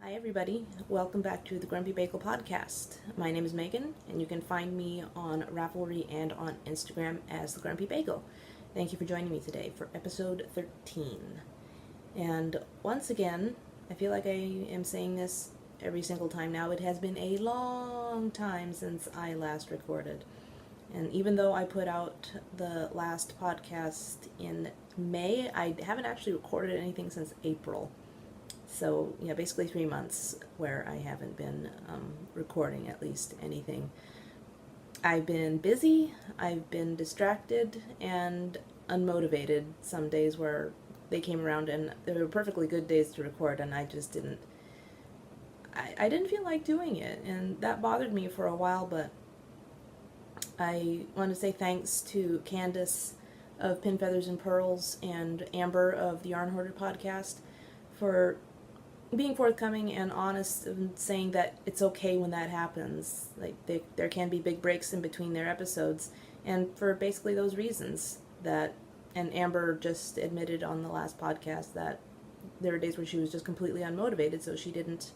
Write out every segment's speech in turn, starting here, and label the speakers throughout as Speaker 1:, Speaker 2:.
Speaker 1: Hi everybody, welcome back to the Grumpy Bagel Podcast. My name is Megan, and you can find me on Ravelry and on Instagram as the Grumpy Bagel. Thank you for joining me today for episode 13. And once again, I feel like I am saying this every single time now. It has been a long time since I last recorded. And even though I put out the last podcast in May, I haven't actually recorded anything since April. So, yeah, basically 3 months where I haven't been recording at least anything. I've been busy, I've been distracted, and unmotivated some days where they came around and they were perfectly good days to record, and I just didn't, I didn't feel like doing it, and that bothered me for a while, but I want to say thanks to Candace of Pin, Feathers, and Pearls and Amber of the Yarn Hoarder podcast for being forthcoming and honest and saying that it's okay when that happens. Like, there can be big breaks in between their episodes, and for basically those reasons that, and Amber just admitted on the last podcast that there were days where she was just completely unmotivated, so she didn't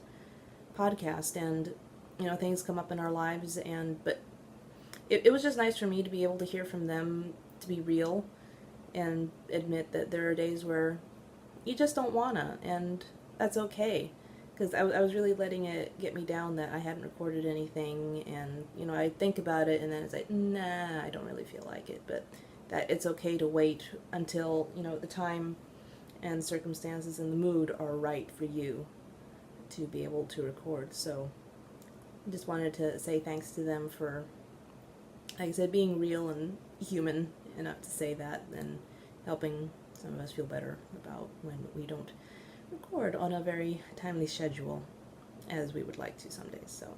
Speaker 1: podcast, and, you know, things come up in our lives, but it was just nice for me to be able to hear from them, to be real, and admit that there are days where you just don't wanna, and that's okay, because I was really letting it get me down that I hadn't recorded anything, and, you know, I think about it, and then it's like, nah, I don't really feel like it, but that it's okay to wait until, you know, the time and circumstances and the mood are right for you to be able to record. So I just wanted to say thanks to them for, like I said, being real and human enough to say that, and helping some of us feel better about when we don't record on a very timely schedule as we would like to some days. So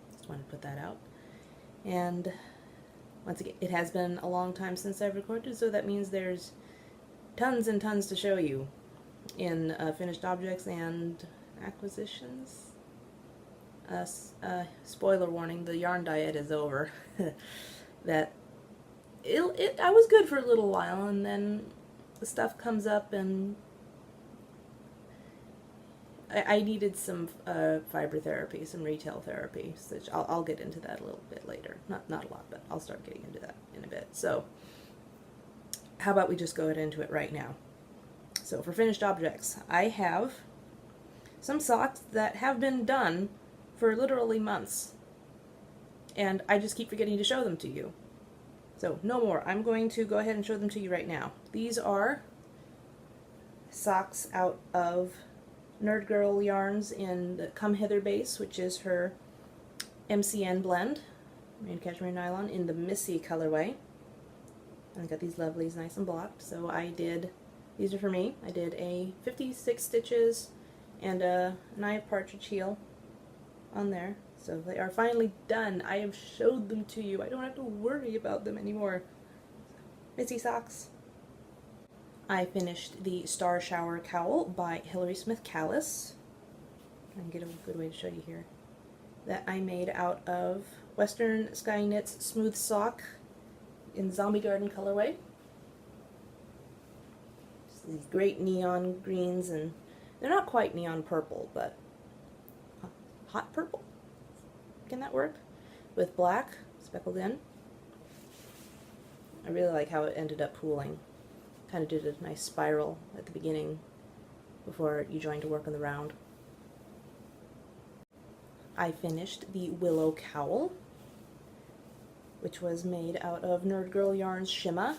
Speaker 1: just wanted to put that out. And once again, it has been a long time since I've recorded, so that means there's tons and tons to show you in finished objects and acquisitions. Spoiler warning, the yarn diet is over. That I was good for a little while, and then the stuff comes up, and I needed some fiber therapy, some retail therapy, so I'll get into that a little bit later. Not a lot, but I'll start getting into that in a bit. So how about we just go into it right now? So for finished objects, I have some socks that have been done for literally months, and I just keep forgetting to show them to you. So no more. I'm going to go ahead and show them to you right now. These are socks out of Nerd Girl yarns in the Come Hither base, which is her MCN blend, Rain Cashmere Nylon, in the Missy colorway. And I got these lovelies nice and blocked. So these are for me. I did a 56 stitches and an eye of partridge heel on there. So they are finally done. I have showed them to you. I don't have to worry about them anymore. Missy socks. I finished the Star Shower Cowl by Hilary Smith Callis. I can get a good way to show you here. That I made out of Western Sky Knits Smooth Sock in Zombie Garden colorway. Just these great neon greens, and they're not quite neon purple, but hot purple? Can that work? With black speckled in. I really like how it ended up pooling. Kind of did a nice spiral at the beginning before you joined to work on the round. I finished the Willow Cowl, which was made out of Nerd Girl Yarns Shimma,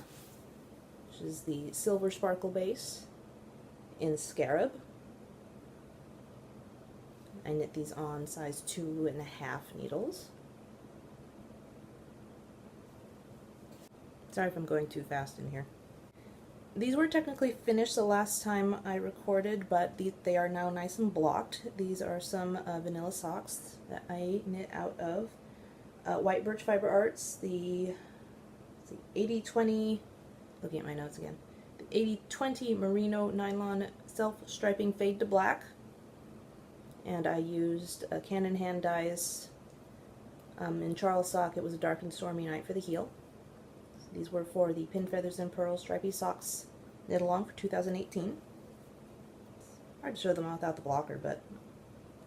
Speaker 1: which is the silver sparkle base in Scarab. I knit these on size 2.5 needles. Sorry if I'm going too fast in here. These were technically finished the last time I recorded, but they are now nice and blocked. These are some vanilla socks that I knit out of White Birch Fiber Arts, the 80-20, looking at my notes again, the 80-20 Merino Nylon Self-Striping Fade to Black. And I used Cannon hand dyes in Charles sock. It was a dark and stormy night for the heel. These were for the Pin, Feathers, and Pearls Stripey Socks Knit Along for 2018. It's hard to show them without the blocker, but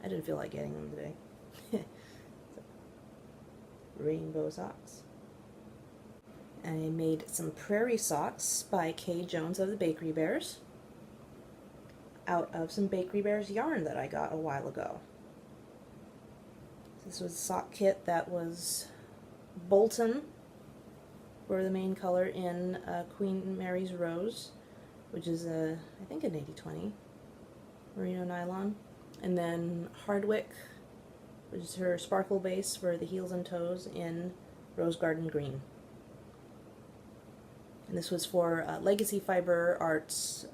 Speaker 1: I didn't feel like getting them today. Rainbow socks. And I made some prairie socks by Kay Jones of the Bakery Bears out of some Bakery Bears yarn that I got a while ago. This was a sock kit that was Bolton for the main color in Queen Mary's Rose, which is I think an 80/20 merino nylon, and then Hardwick, which is her sparkle base for the heels and toes in Rose Garden Green. And this was for Legacy Fiber Arts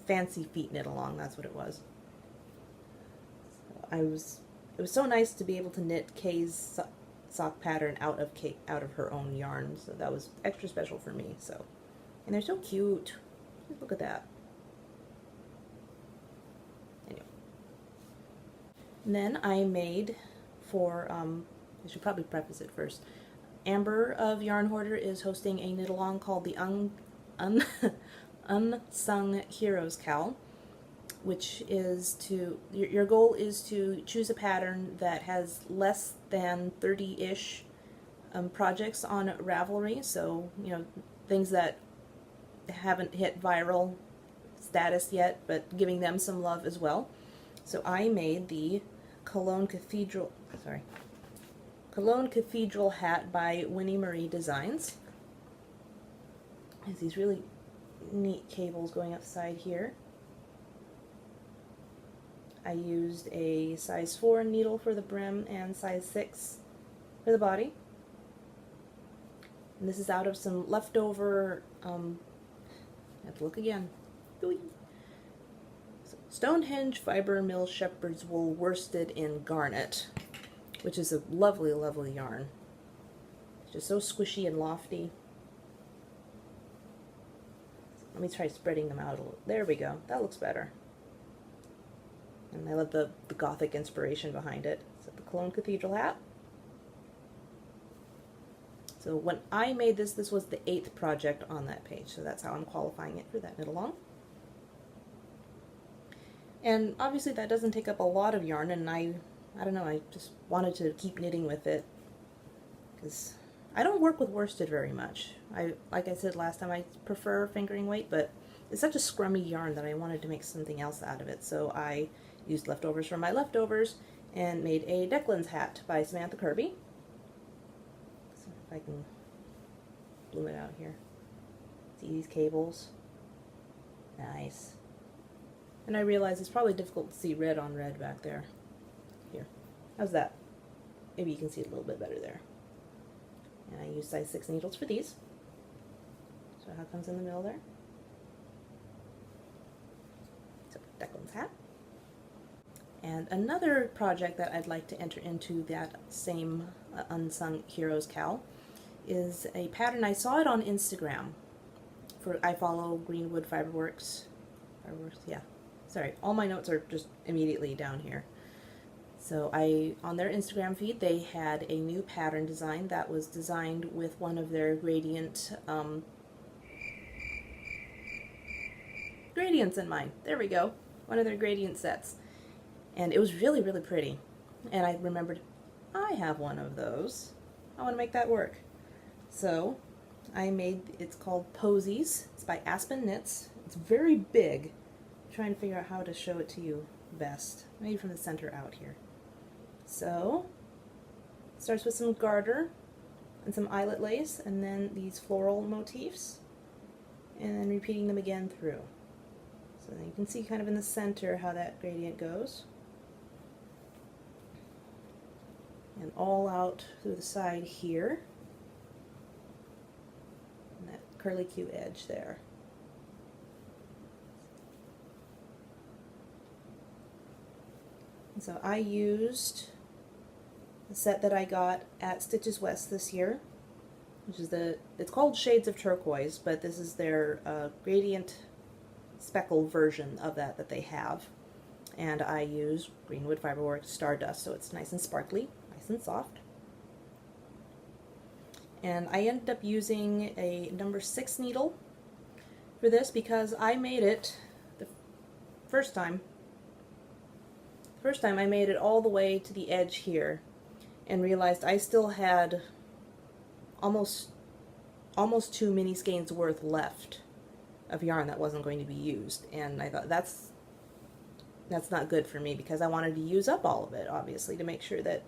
Speaker 1: Fancy Feet Knit Along. That's what it was. So it was so nice to be able to knit Kay's sock pattern out of her own yarn. So that was extra special for me. So, and they're so cute. Look at that. Anyway. And then I made for I should probably preface it first. Amber of Yarn Hoarder is hosting a knit-along called the Unsung Heroes Cowl, which is to, your goal is to choose a pattern that has less than 30-ish projects on Ravelry, so, you know, things that haven't hit viral status yet, but giving them some love as well. So I made the Cologne Cathedral hat by Winnie Marie Designs. It has these really neat cables going up the side here. I used a size 4 needle for the brim and size 6 for the body. And this is out of some leftover, I have to look again. Stonehenge Fiber Mill Shepherd's Wool worsted in garnet, which is a lovely, lovely yarn. It's just so squishy and lofty. Let me try spreading them out a little. There we go. That looks better. And I love the Gothic inspiration behind it. So the Cologne Cathedral hat. So when I made this was the 8th project on that page. So that's how I'm qualifying it for that knit-along. And obviously that doesn't take up a lot of yarn, and I don't know, I just wanted to keep knitting with it, because I don't work with worsted very much. Like I said last time, I prefer fingering weight, but it's such a scrummy yarn that I wanted to make something else out of it, so I used leftovers from my leftovers and made a Declan's hat by Samantha Kirby. So if I can bloom it out here. See these cables? Nice. And I realize it's probably difficult to see red on red back there. Here. How's that? Maybe you can see it a little bit better there. And I use size 6 needles for these. So how it comes in the middle there. So Declan's hat. And another project that I'd like to enter into that same Unsung Heroes cowl is a pattern. I saw it on Instagram. I follow Greenwood Fiberworks. Yeah. Sorry, all my notes are just immediately down here. So on their Instagram feed, they had a new pattern design that was designed with one of their gradients in mind. There we go. One of their gradient sets. And it was really, really pretty. And I remembered, I have one of those. I want to make that work. So I made, it's called Posies. It's by Aspen Knits. It's very big. I'm trying to figure out how to show it to you best. Maybe from the center out here. So, it starts with some garter and some eyelet lace, and then these floral motifs, and then repeating them again through. So then you can see kind of in the center how that gradient goes. And all out through the side here. And that curly-Q edge there. And so I used the set that I got at Stitches West this year, which is it's called Shades of Turquoise, but this is their gradient speckle version of that they have. And I use Greenwood Fiberworks Stardust, so it's nice and sparkly, nice and soft. And I ended up using a number 6 needle for this because I made it the first time first time I made it all the way to the edge here and realized I still had almost 2 mini skeins worth left of yarn that wasn't going to be used, and I thought that's not good for me because I wanted to use up all of it, obviously, to make sure that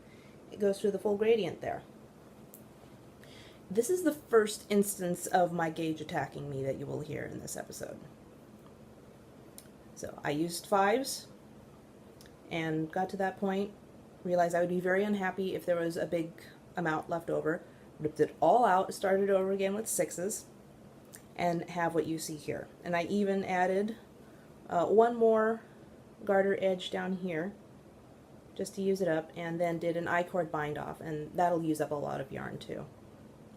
Speaker 1: it goes through the full gradient there. This is the first instance of my gauge attacking me that you will hear in this episode. So I used 5s and got to that point, realized I would be very unhappy if there was a big amount left over, ripped it all out, started over again with 6s, and have what you see here. And I even added one more garter edge down here just to use it up, and then did an I-cord bind off, and that'll use up a lot of yarn too.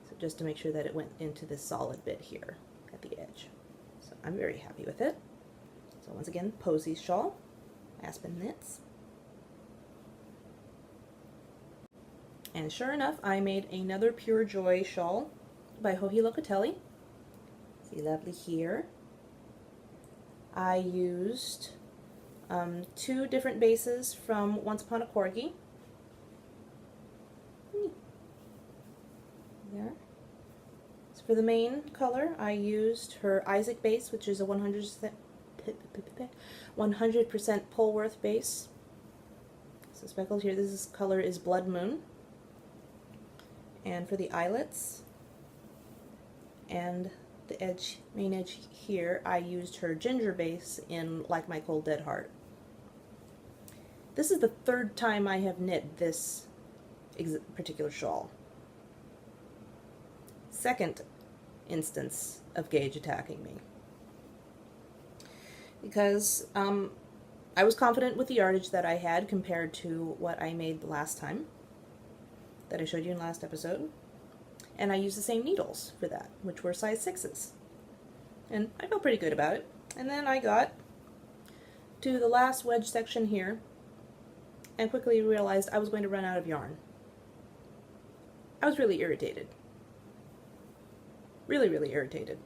Speaker 1: So just to make sure that it went into this solid bit here at the edge. So I'm very happy with it. So once again, Posey's shawl, Aspen Knits. And sure enough, I made another Pure Joy shawl by Joji Locatelli. See, lovely here. I used 2 different bases from Once Upon a Corgi. There. So for the main color, I used her Isaac base, which is a 100% Polworth base. So speckled here, this color is Blood Moon. And for the eyelets and the edge, main edge here, I used her Ginger base in Like My Cold Dead Heart. This is the 3rd time I have knit this particular shawl. 2nd instance of gauge attacking me. Because I was confident with the yardage that I had compared to what I made the last time that I showed you in the last episode. And I used the same needles for that, which were size 6s. And I felt pretty good about it. And then I got to the last wedge section here and quickly realized I was going to run out of yarn. I was really irritated. Really, really irritated.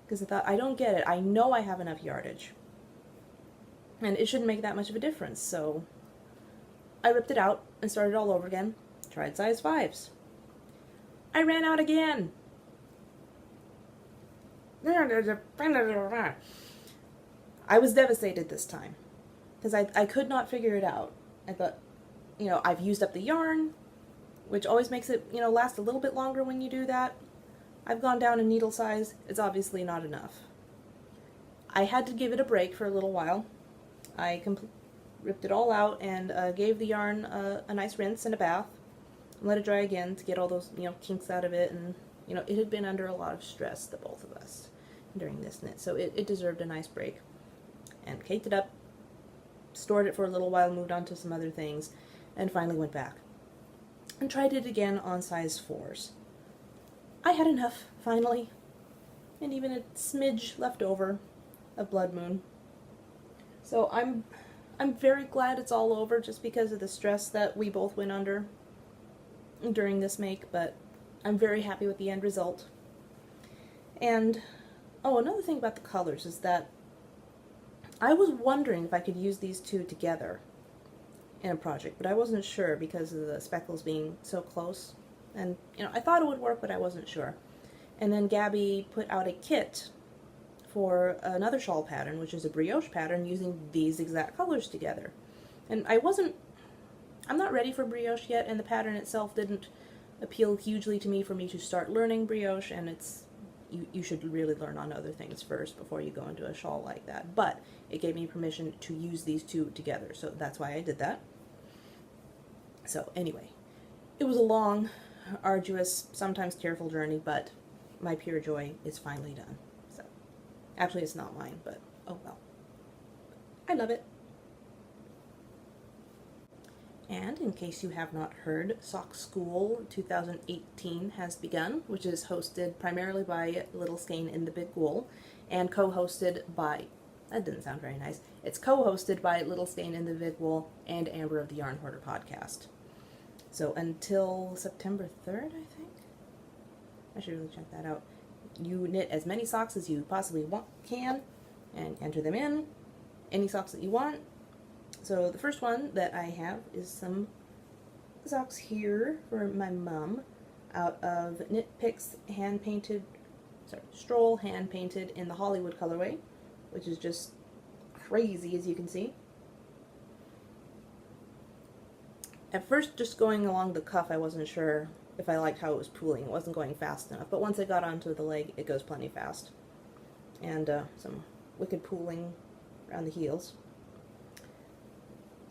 Speaker 1: Because I thought, I don't get it. I know I have enough yardage. And it shouldn't make that much of a difference. So I ripped it out and started all over again. Tried size 5s. I ran out again. I was devastated this time. Because I could not figure it out. I thought, I've used up the yarn, which always makes it, last a little bit longer when you do that. I've gone down in needle size. It's obviously not enough. I had to give it a break for a little while. I ripped it all out and gave the yarn a nice rinse and a bath. And let it dry again to get all those, kinks out of it. And, it had been under a lot of stress, the both of us, during this knit. So it deserved a nice break. And caked it up, stored it for a little while, moved on to some other things, and finally went back. And tried it again on size 4s. I had enough, finally. And even a smidge left over of Blood Moon. So I'm very glad it's all over, just because of the stress that we both went under during this make, but I'm very happy with the end result. And, another thing about the colors is that I was wondering if I could use these 2 together in a project, but I wasn't sure because of the speckles being so close. And, I thought it would work, but I wasn't sure. And then Gabby put out a kit for another shawl pattern, which is a brioche pattern, using these exact colors together. And I'm not ready for brioche yet, and the pattern itself didn't appeal hugely to me for me to start learning brioche, and you should really learn on other things first before you go into a shawl like that. But it gave me permission to use these 2 together, so that's why I did that. So anyway, it was a long, arduous, sometimes tearful journey, but my Pure Joy is finally done. So actually it's not mine, but oh well. I love it. And in case you have not heard, Sock School 2018 has begun, which is hosted primarily by Little Skein in the Big Wool, and co-hosted by, that didn't sound very nice, it's co-hosted by Little Skein in the Big Wool and Amber of the Yarn Hoarder podcast. So until September 3rd, I think? I should really check that out. You knit as many socks as you possibly can, and enter them in. Any socks that you want. So the first one that I have is some socks here for my mom out of Knit Picks Stroll hand painted in the Hollywood colorway, which is just crazy as you can see. At first, just going along the cuff, I wasn't sure if I liked how it was pooling. It wasn't going fast enough, but once it got onto the leg, it goes plenty fast. And some wicked pooling around the heels.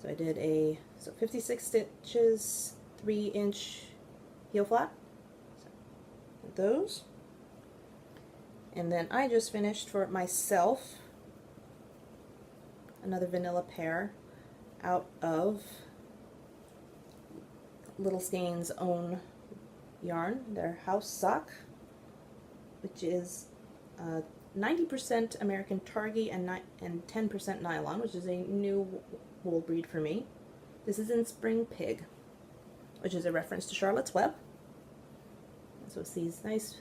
Speaker 1: So I did 56 stitches, 3-inch heel flap. So those. And then I just finished for myself another vanilla pair out of Little Stain's own yarn, their house sock, which is 90% American Targhee and 10% nylon, which is a new wool breed for me. This is in Spring Pig, which is a reference to Charlotte's Web. So it's these nice,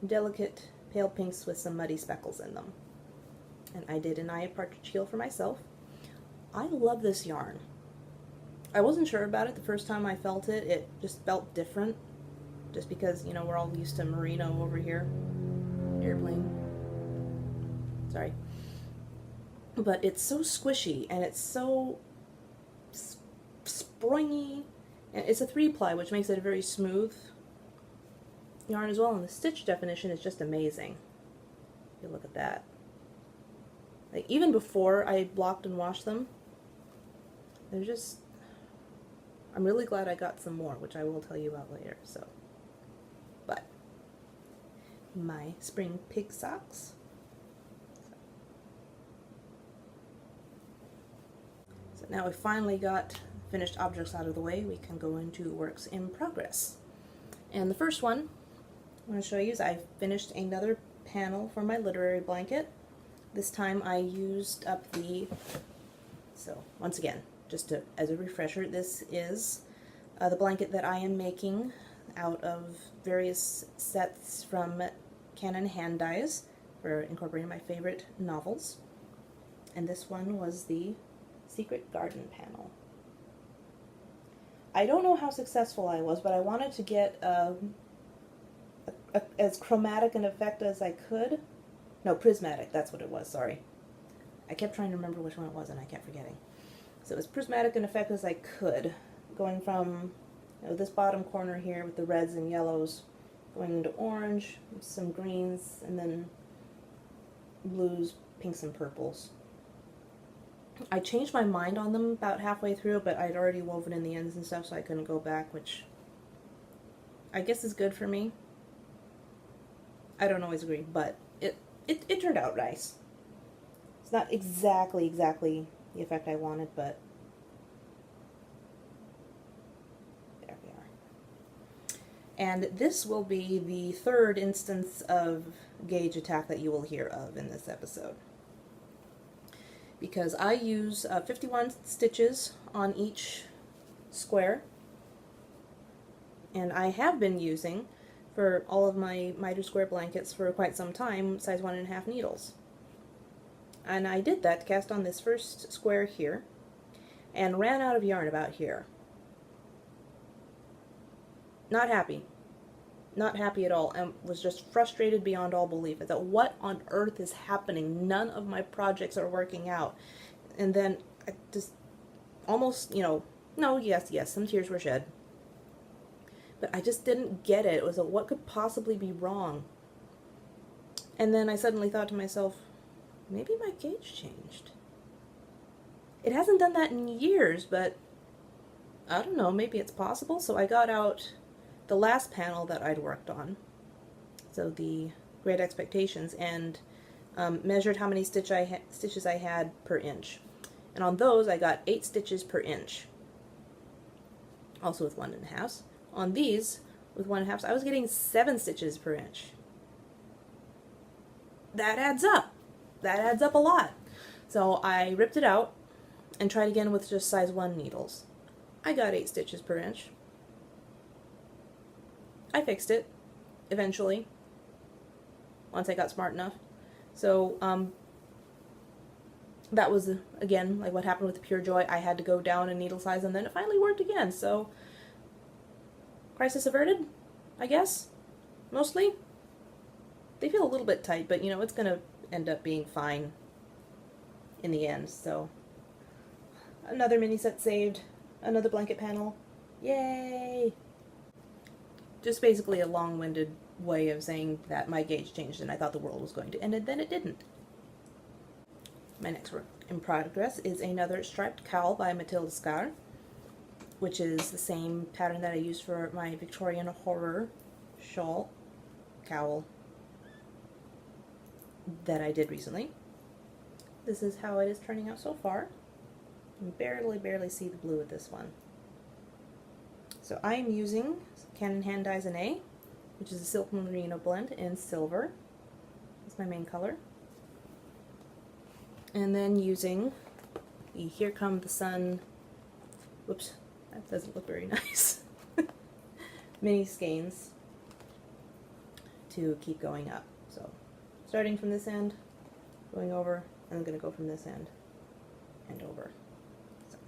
Speaker 1: delicate pale pinks with some muddy speckles in them. And I did an eye of partridge heel for myself. I love this yarn. I wasn't sure about it the first time I felt it. It just felt different, just because, you know, we're all used to merino over here. Airplane. Sorry. But it's so squishy, and it's so springy. And it's a 3-ply, which makes it a very smooth yarn as well, and the stitch definition is just amazing. You look at that. Like, even before I blocked and washed them, they're just... I'm really glad I got some more, which I will tell you about later, so... But, my Spring Pig socks. So now we finally got finished objects out of the way, we can go into works in progress. And the first one I want to show you is I finished another panel for my literary blanket. This time I used up so once again, as a refresher, this is the blanket that I am making out of various sets from Canon hand dyes for incorporating my favorite novels. And this one was the Secret Garden panel. I don't know how successful I was, but I wanted to get as chromatic an effect as I could. No, prismatic, that's what it was, sorry. I kept trying to remember which one it was and I kept forgetting. So as prismatic an effect as I could, going from this bottom corner here with the reds and yellows, going into orange, some greens, and then blues, pinks, and purples. I changed my mind on them about halfway through, but I'd already woven in the ends and stuff, so I couldn't go back, which I guess is good for me. I don't always agree, but it turned out nice. It's not exactly the effect I wanted, but there we are. And this will be the third instance of gauge attack that you will hear of in this episode. Because I use 51 stitches on each square, and I have been using, for all of my miter square blankets for quite some time, size 1.5 needles. And I did that to cast on this first square here, and ran out of yarn about here. Not happy. Not happy at all, and was just frustrated beyond all belief. I thought, what on earth is happening? None of my projects are working out. And then I just almost, yes, some tears were shed. But I just didn't get it. It was what could possibly be wrong? And then I suddenly thought to myself, maybe my gauge changed. It hasn't done that in years, but I don't know, maybe it's possible. So I got out the last panel that I'd worked on, so the Great Expectations, and measured how many stitches I had per inch. And on those I got 8 stitches per inch, also with 1.5. On these, with 1.5, I was getting 7 stitches per inch. That adds up. That adds up a lot. So I ripped it out and tried again with just size 1 needles. I got 8 stitches per inch. I fixed it, eventually, once I got smart enough. So, that was, again, like what happened with the Pure Joy. I had to go down in needle size, and then it finally worked again. So, crisis averted, I guess, mostly. They feel a little bit tight, but, it's going to end up being fine in the end. So, another mini set saved, another blanket panel. Yay! Just basically a long-winded way of saying that my gauge changed and I thought the world was going to end, and then it didn't. My next work in progress is another striped cowl by Mathilde Scar, which is the same pattern that I used for my Victorian horror shawl cowl that I did recently. This is how it is turning out so far. You can barely see the blue with this one. So I am using Canon Hand Dyes in A, which is a silk merino blend in silver. That's my main color. And then using the Here Come the Sun, whoops, that doesn't look very nice, mini skeins to keep going up. So starting from this end, going over, and I'm going to go from this end and over. So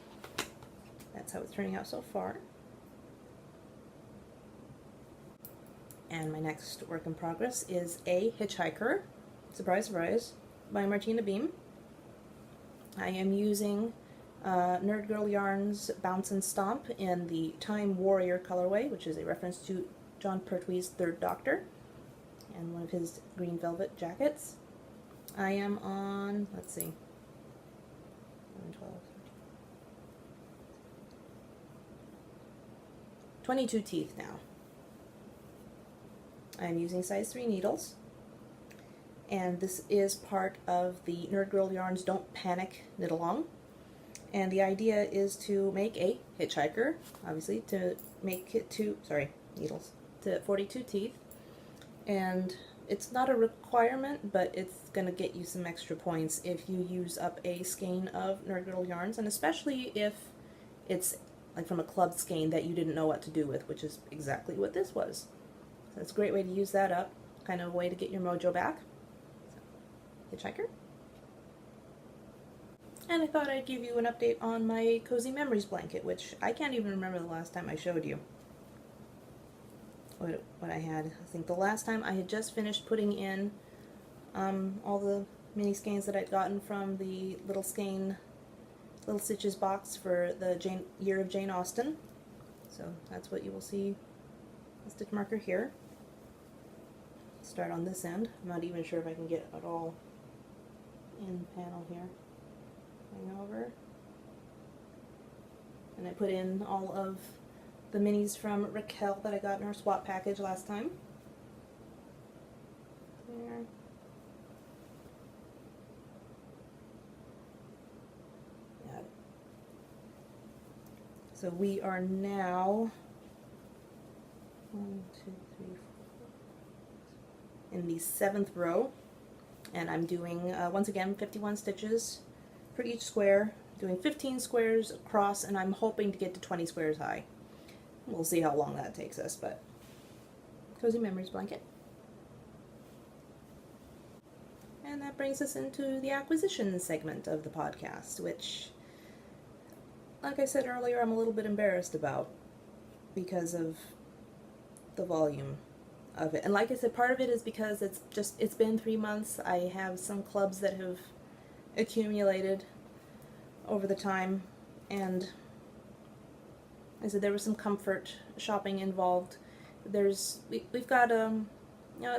Speaker 1: that's how it's turning out so far. And my next work in progress is a Hitchhiker, surprise, surprise, by Martina Beam. I am using Nerd Girl Yarns Bounce and Stomp in the Time Warrior colorway, which is a reference to John Pertwee's Third Doctor and one of his green velvet jackets. I am on, let's see, 11, 12, 13, 22 teeth now. I'm using size 3 needles, and this is part of the Nerd Girl Yarns Don't Panic Knit Along, and the idea is to make a hitchhiker, obviously, to make it to, needles, to 42 teeth, and it's not a requirement, but it's going to get you some extra points if you use up a skein of Nerd Girl Yarns, and especially if it's like from a club skein that you didn't know what to do with, which is exactly what this was. So it's a great way to use that up, kind of a way to get your mojo back. So, hitchhiker. And I thought I'd give you an update on my Cozy Memories blanket, which I can't even remember the last time I showed you what I had. I think the last time I had just finished putting in all the mini skeins that I'd gotten from the Little Stitches box for the Year of Jane Austen. So that's what you will see, the stitch marker here. Start on this end. I'm not even sure if I can get it all in the panel here. Hang over. And I put in all of the minis from Raquel that I got in our swap package last time. There. Got it. So we are now 1, 2, 3, 4 in the 7th row, and I'm doing once again 51 stitches for each square, doing 15 squares across, and I'm hoping to get to 20 squares high. We'll see how long that takes us, but Cozy Memories blanket. And that brings us into the acquisition segment of the podcast, which, like I said earlier, I'm a little bit embarrassed about because of the volume of it. And like I said, part of it is because it's been 3 months. I have some clubs that have accumulated over the time, and I said there was some comfort shopping involved. We've got a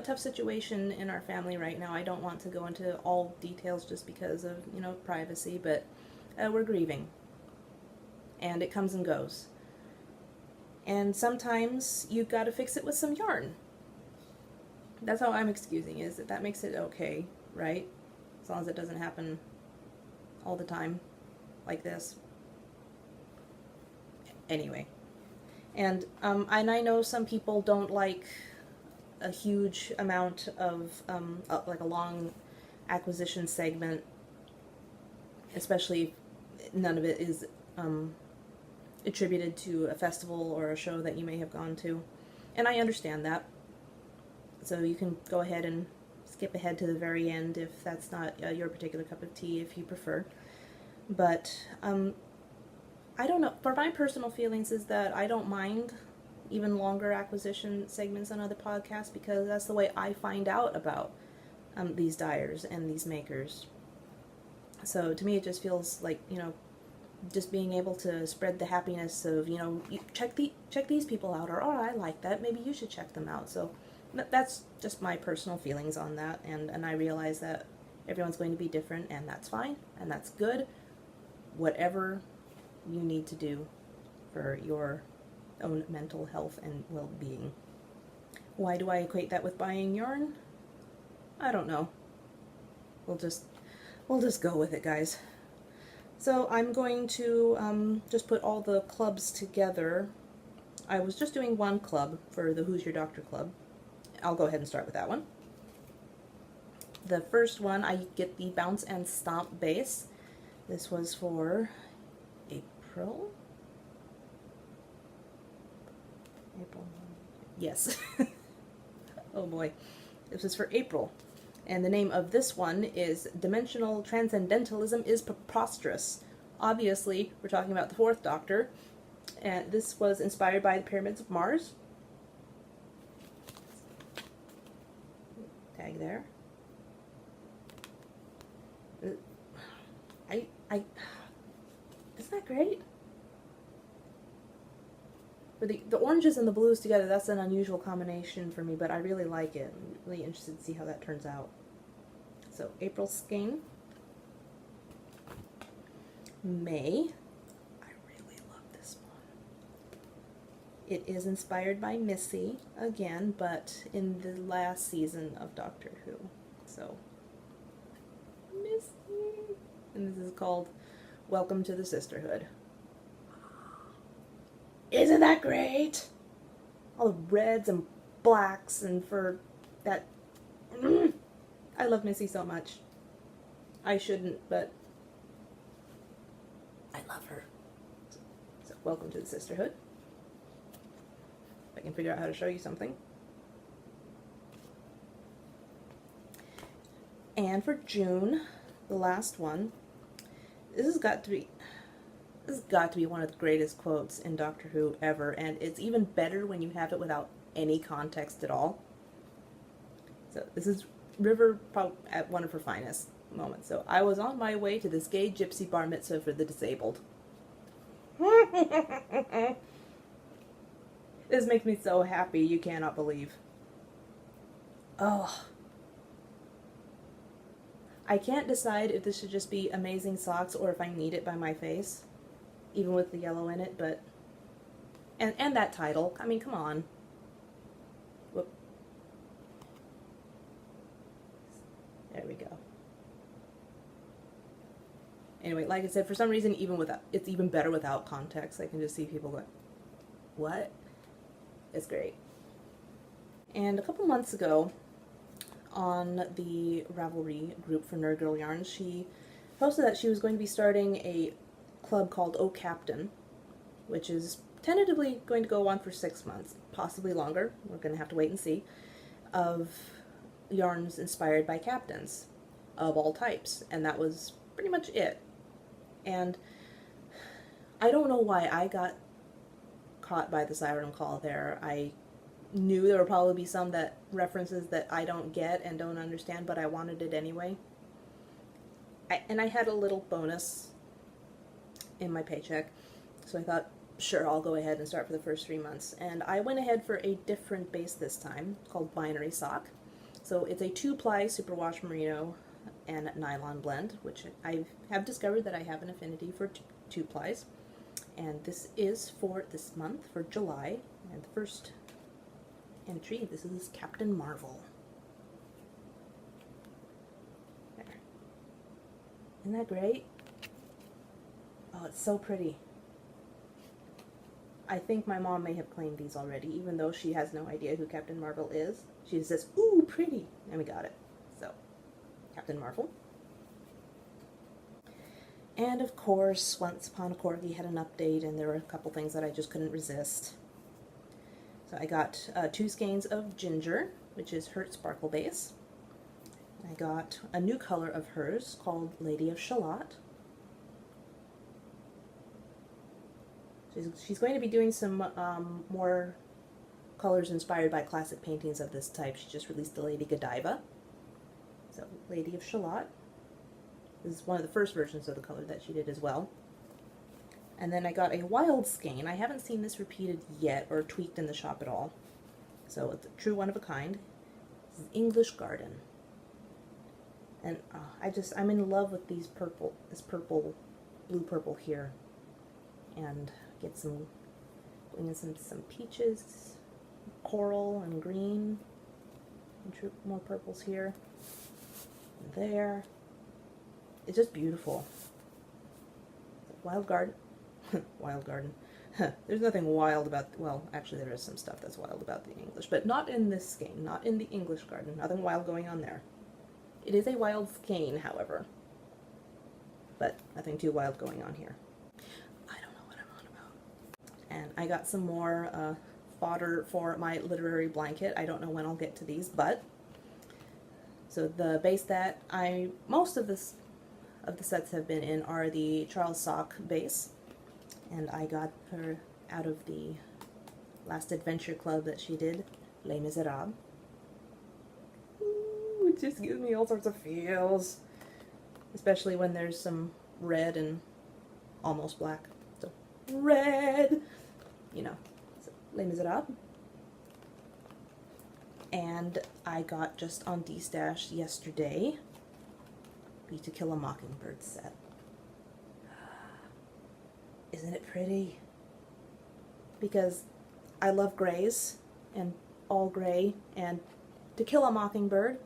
Speaker 1: tough situation in our family right now. I don't want to go into all details just because of privacy, but we're grieving, and it comes and goes. And sometimes you've got to fix it with some yarn. That's how I'm excusing it. That makes it okay, right? As long as it doesn't happen all the time like this. Anyway. And I know some people don't like a huge amount of, like a long acquisition segment, especially if none of it is attributed to a festival or a show that you may have gone to. And I understand that. So you can go ahead and skip ahead to the very end if that's not your particular cup of tea, if you prefer. But I don't know. For my personal feelings is that I don't mind even longer acquisition segments on other podcasts because that's the way I find out about these dyers and these makers. So to me it just feels like, just being able to spread the happiness of, check these people out, or, oh, I like that, maybe you should check them out. So that's just my personal feelings on that, and I realize that everyone's going to be different, and that's fine, and that's good. Whatever you need to do for your own mental health and well-being. Why do I equate that with buying yarn? I don't know. We'll just go with it, guys. So I'm going to just put all the clubs together. I was just doing one club for the Who's Your Doctor Club. I'll go ahead and start with that one. The first one, I get the Bounce and Stomp base. This was for April? Yes. Oh boy. This is for April. And the name of this one is Dimensional Transcendentalism is Preposterous. Obviously, we're talking about the Fourth Doctor. And this was inspired by the Pyramids of Mars. Tag there. Isn't that great? But the oranges and the blues together, that's an unusual combination for me, but I really like it. I'm really interested to see how that turns out. So, April skein. May. I really love this one. It is inspired by Missy, again, but in the last season of Doctor Who. So, Missy. And this is called Welcome to the Sisterhood. Isn't that great? All the reds and blacks, and for that... I love Missy so much. I shouldn't, but I love her. So, welcome to the Sisterhood. If I can figure out how to show you something. And for June, the last one, this has got to be one of the greatest quotes in Doctor Who ever, and it's even better when you have it without any context at all. So this is River at one of her finest moments. So, I was on my way to this gay gypsy bar mitzvah for the disabled. This makes me so happy, you cannot believe. Oh. I can't decide if this should just be amazing socks or if I need it by my face. Even with the yellow in it, but... And that title. I mean, come on. Whoop. There we go. Anyway, like I said, for some reason, it's even better without context. I can just see people going, what? It's great. And a couple months ago, on the Ravelry group for Nerd Girl Yarns, she posted that she was going to be starting a club called Oh Captain, which is tentatively going to go on for 6 months, possibly longer. We're going to have to wait and see, of yarns inspired by captains of all types, and that was pretty much it. And I don't know why I got caught by the siren call there. I knew there would probably be some references that I don't get and don't understand, but I wanted it anyway. And I had a little bonus in my paycheck, so I thought, sure, I'll go ahead and start for the first 3 months. And I went ahead for a different base this time, called Binary Sock. So it's a 2-ply superwash merino and nylon blend, which I have discovered that I have an affinity for 2-plies. And this is for this month, for July, and the first entry, this is Captain Marvel. There. Isn't that great? Oh, it's so pretty. I think my mom may have claimed these already, even though she has no idea who Captain Marvel is. She just says, ooh, pretty, and we got it. So, Captain Marvel. And of course, Once Upon a Corgi had an update, and there were a couple things that I just couldn't resist. So I got 2 skeins of Ginger, which is Hurt Sparkle Base. I got a new color of hers called Lady of Shalott. She's going to be doing some more colors inspired by classic paintings of this type. She just released the Lady Godiva. So, Lady of Shalott. This is one of the first versions of the color that she did as well. And then I got a Wild Skein. I haven't seen this repeated yet or tweaked in the shop at all. So, it's a true one of a kind. This is English Garden. And I'm in love with this purple, blue purple here. And get bring in some peaches, coral and green, and more purples here and there. It's just beautiful. Wild Garden. Wild Garden. There's nothing wild about, well, actually there is some stuff that's wild about the English, but not in this skein, not in the English Garden. Nothing wild going on there. It is a wild skein, however, but nothing too wild going on here. And I got some more fodder for my literary blanket. I don't know when I'll get to these, but so the base that most of the sets have been in are the Charles Sock base, and I got her out of the last adventure club that she did, Les Miserables. Ooh, it just gives me all sorts of feels, especially when there's some red and almost black. So red. So Les Miserables. And I got just on D-Stash yesterday the To Kill a Mockingbird set. Isn't it pretty? Because I love grays, and all gray, and To Kill a Mockingbird,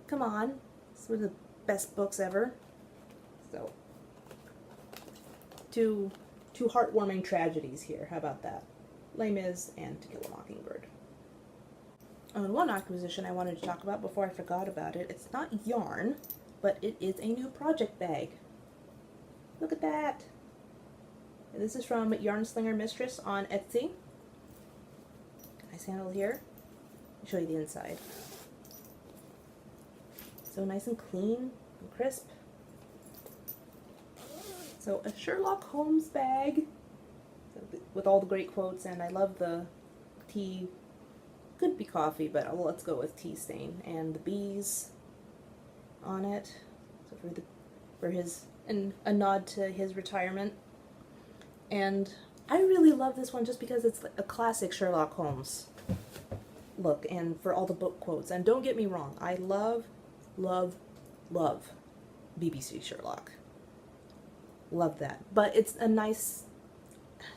Speaker 1: come on, it's one of the best books ever. So, two heartwarming tragedies here. How about that? Les Mis and To Kill a Mockingbird. And one acquisition I wanted to talk about before I forgot about it. It's not yarn, but it is a new project bag. Look at that. And this is from Yarn Slinger Mistress on Etsy. Nice handle here. I'll show you the inside. So nice and clean and crisp. So a Sherlock Holmes bag with all the great quotes, and I love the tea, could be coffee, but let's go with tea stain, and the bees on it, so for a nod to his retirement. And I really love this one just because it's a classic Sherlock Holmes look, and for all the book quotes. And don't get me wrong, I love BBC Sherlock. Love that. But it's nice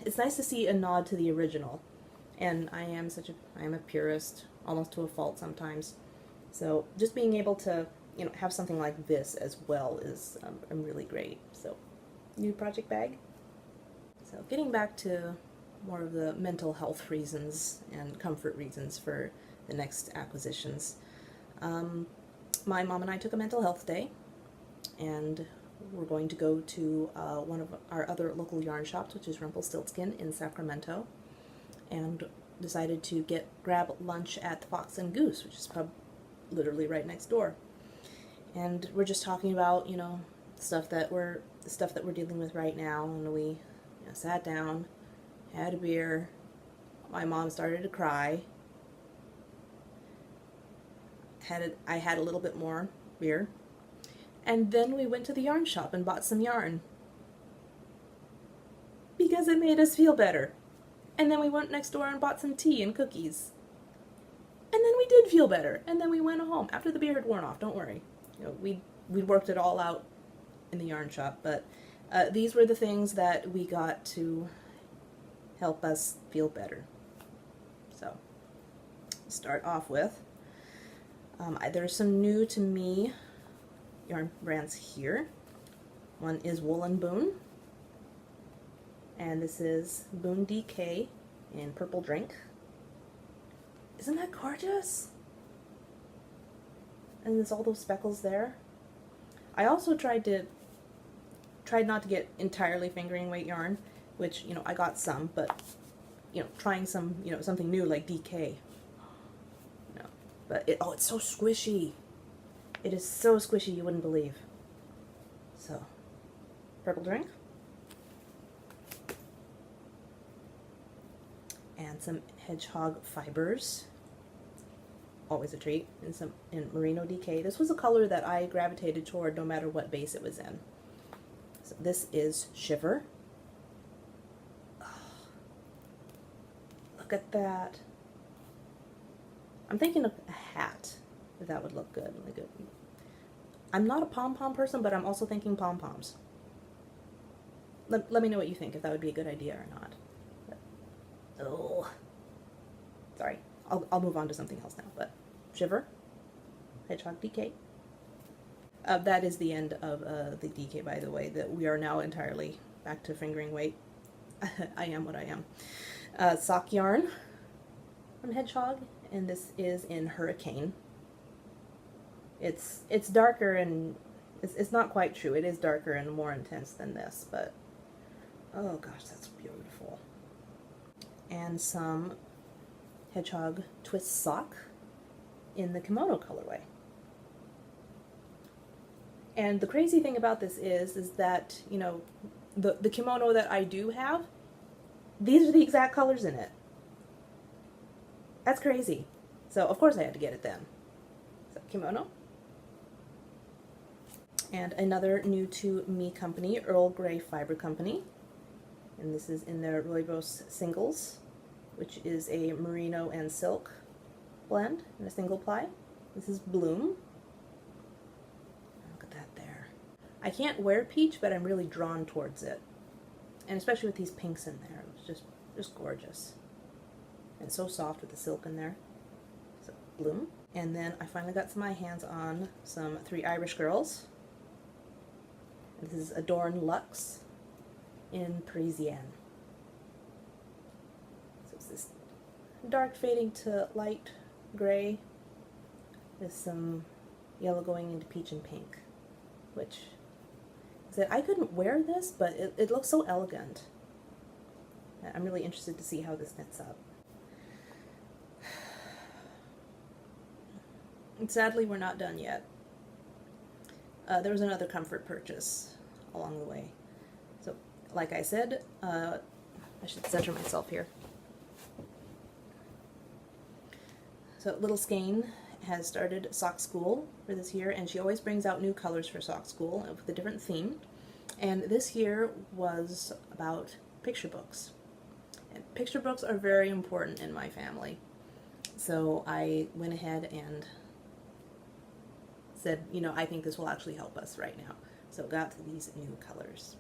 Speaker 1: to see a nod to the original. And I am a purist, almost to a fault sometimes. So just being able to, have something like this as well is really great. So, new project bag. So getting back to more of the mental health reasons and comfort reasons for the next acquisitions. My mom and I took a mental health day, and we're going to go to one of our other local yarn shops, which is Rumpelstiltskin in Sacramento, and decided to grab lunch at the Fox and Goose, which is literally right next door. And we're just talking about, the stuff that we're dealing with right now, and we sat down, had a beer. My mom started to cry. I had a little bit more beer. And then we went to the yarn shop and bought some yarn. Because it made us feel better. And then we went next door and bought some tea and cookies. And then we did feel better. And then we went home after the beer had worn off. Don't worry. We worked it all out in the yarn shop. But these were the things that we got to help us feel better. So, start off with, there's some new to me yarn brands here. One is Wool and Boon, and this is Boon DK in Purple Drink. Isn't that gorgeous? And there's all those speckles there. I also tried not to get entirely fingering weight yarn, which, I got some, but, trying some, something new like DK. But it's so squishy. It is so squishy you wouldn't believe. So, purple drink. And some hedgehog fibers. Always a treat. And some in Merino DK. This was a color that I gravitated toward no matter what base it was in. So this is Shiver. Oh, look at that. I'm thinking of a hat. If that would look good. I'm not a pom-pom person, but I'm also thinking pom-poms. Let me know what you think, if that would be a good idea or not. But, oh. Sorry. I'll move on to something else now. But Shiver. Hedgehog DK. That is the end of the DK, by the way, that we are now entirely back to fingering weight. I am what I am. Sock yarn from Hedgehog, and this is in Hurricane. It's darker and it's not quite true. It is darker and more intense than this, but oh gosh, that's beautiful. And some Hedgehog twist sock in the kimono colorway. And the crazy thing about this is that, you know, the kimono that I do have, these are the exact colors in it. That's crazy. So of course I had to get it then. So kimono. And another new to me company, Earl Grey Fiber Company. And this is in their Rooibos Singles, which is a merino and silk blend in a single ply. This is Bloom. Look at that there. I can't wear peach, but I'm really drawn towards it. And especially with these pinks in there. It's just gorgeous. And so soft with the silk in there. So, Bloom. And then I finally got my hands on some 3 Irish Girls. This is Adorn Luxe in Parisienne. So it's this dark fading to light gray with some yellow going into peach and pink, which is that I couldn't wear this, but it looks so elegant. I'm really interested to see how this knits up. And sadly, we're not done yet. There was another comfort purchase along the way. So, like I said, I should center myself here. So, Little Skane has started sock school for this year, and she always brings out new colors for sock school with a different theme. And this year was about picture books. And picture books are very important in my family. So I went ahead and said, you know, I think this will actually help us right now. So got these new colors.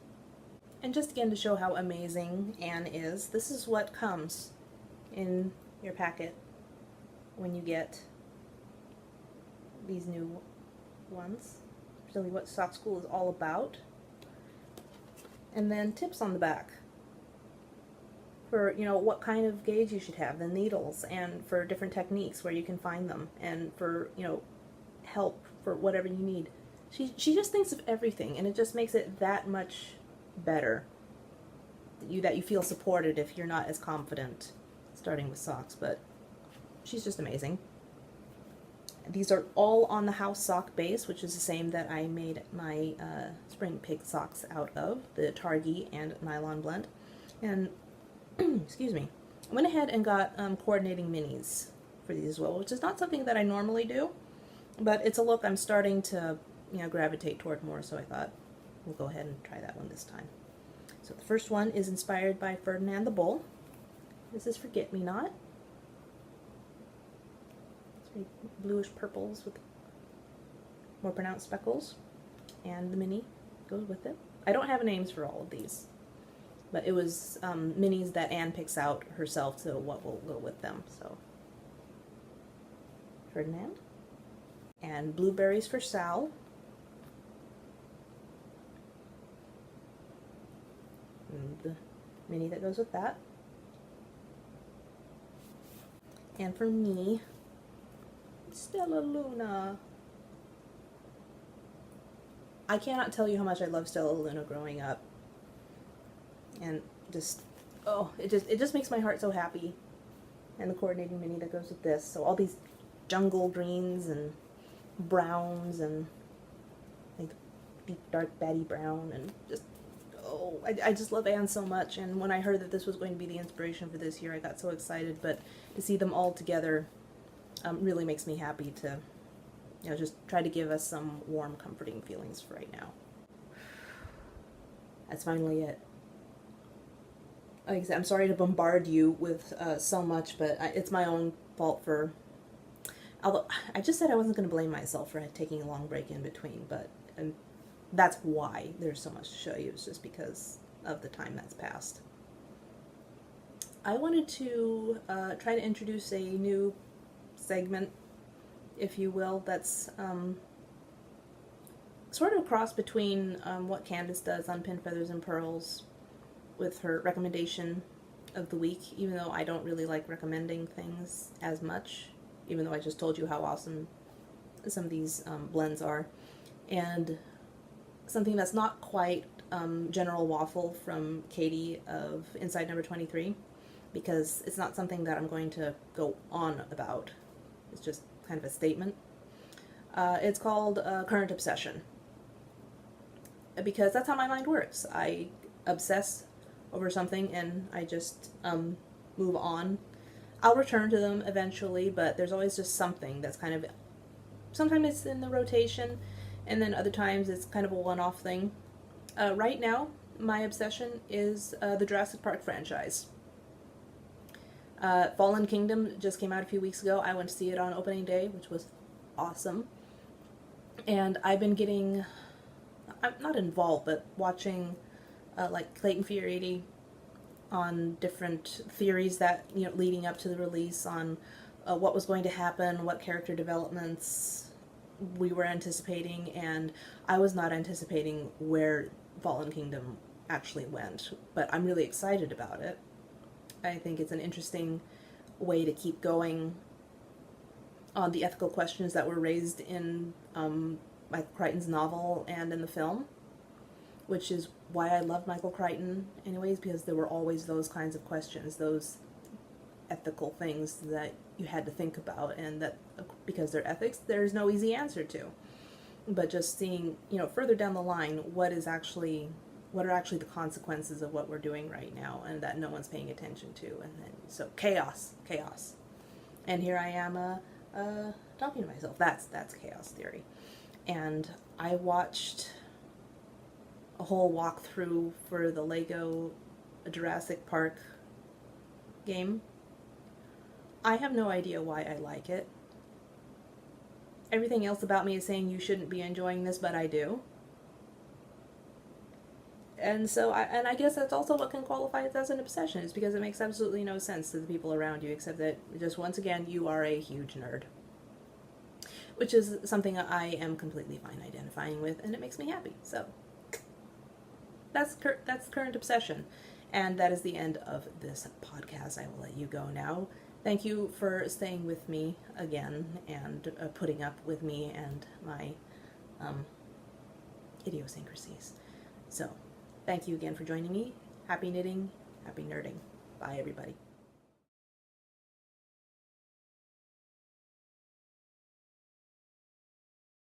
Speaker 1: And just again to show how amazing Anne is, this is what comes in your packet when you get these new ones. Tell you what sock school is all about. And then tips on the back for, you know, what kind of gauge you should have, the needles, and for different techniques where you can find them, and for, you know, help for whatever you need. She just thinks of everything, and it just makes it that much better that you feel supported if you're not as confident starting with socks. But she's just amazing. These are all on the house sock base, which is the same that I made my spring pig socks out of, the Targhee and nylon blend. And excuse me, I went ahead and got coordinating minis for these as well, which is not something that I normally do, but it's a look I'm starting to, you know, gravitate toward more, so I thought we'll go ahead and try that one this time. So the first one is inspired by Ferdinand the Bull. This is Forget-Me-Not. It's bluish purples with more pronounced speckles, and the mini goes with it. I don't have names for all of these, but it was minis that Anne picks out herself, so what will go with them. So Ferdinand. And Blueberries for Sal. And the mini that goes with that. And for me, Stella Luna. I cannot tell you how much I love Stella Luna growing up. And just, oh, it just makes my heart so happy. And the coordinating mini that goes with this. So all these jungle greens and browns and like deep dark Betty Brown, and just I just love Anne so much. And when I heard that this was going to be the inspiration for this year, I got so excited. But to see them all together really makes me happy to, just try to give us some warm, comforting feelings for right now. That's finally it. Like I said, I'm sorry to bombard you with so much, but it's my own fault for... Although, I just said I wasn't going to blame myself for taking a long break in between, but that's why there's so much to show you. It's just because of the time that's passed. I wanted to try to introduce a new segment, if you will, that's sort of a cross between what Candace does on Pin, Feathers, and Pearls with her recommendation of the week, even though I don't really like recommending things as much, even though I just told you how awesome some of these blends are, and something that's not quite General Waffle from Katie of Inside Number 23, because it's not something that I'm going to go on about. It's just kind of a statement. It's called Current Obsession, because that's how my mind works. I obsess over something and I just move on. I'll return to them eventually, but there's always just something that's kind of... Sometimes it's in the rotation, and then other times it's kind of a one-off thing. Right now, my obsession is the Jurassic Park franchise. Fallen Kingdom just came out a few weeks ago. I went to see it on opening day, which was awesome. And I've been getting... I'm not involved, but watching like Clayton Fioriti on different theories that, leading up to the release, on what was going to happen, what character developments we were anticipating, and I was not anticipating where Fallen Kingdom actually went, but I'm really excited about it. I think it's an interesting way to keep going on the ethical questions that were raised in Michael Crichton's novel and in the film, which is why I love Michael Crichton anyways, because there were always those kinds of questions, those ethical things that you had to think about, and that because they're ethics, there's no easy answer to. But just seeing, further down the line, what are actually the consequences of what we're doing right now, and that no one's paying attention to, and then so chaos. And here I am talking to myself. That's chaos theory. And I watched a whole walkthrough for the Lego Jurassic Park game. I have no idea why I like it. Everything else about me is saying you shouldn't be enjoying this, but I do. And so, I guess that's also what can qualify it as an obsession, is because it makes absolutely no sense to the people around you, except that, just once again, you are a huge nerd. Which is something I am completely fine identifying with, and it makes me happy. So, that's Current Obsession. And that is the end of this podcast. I will let you go now. Thank you for staying with me again, and putting up with me and my idiosyncrasies. So, thank you again for joining me. Happy knitting, happy nerding. Bye, everybody.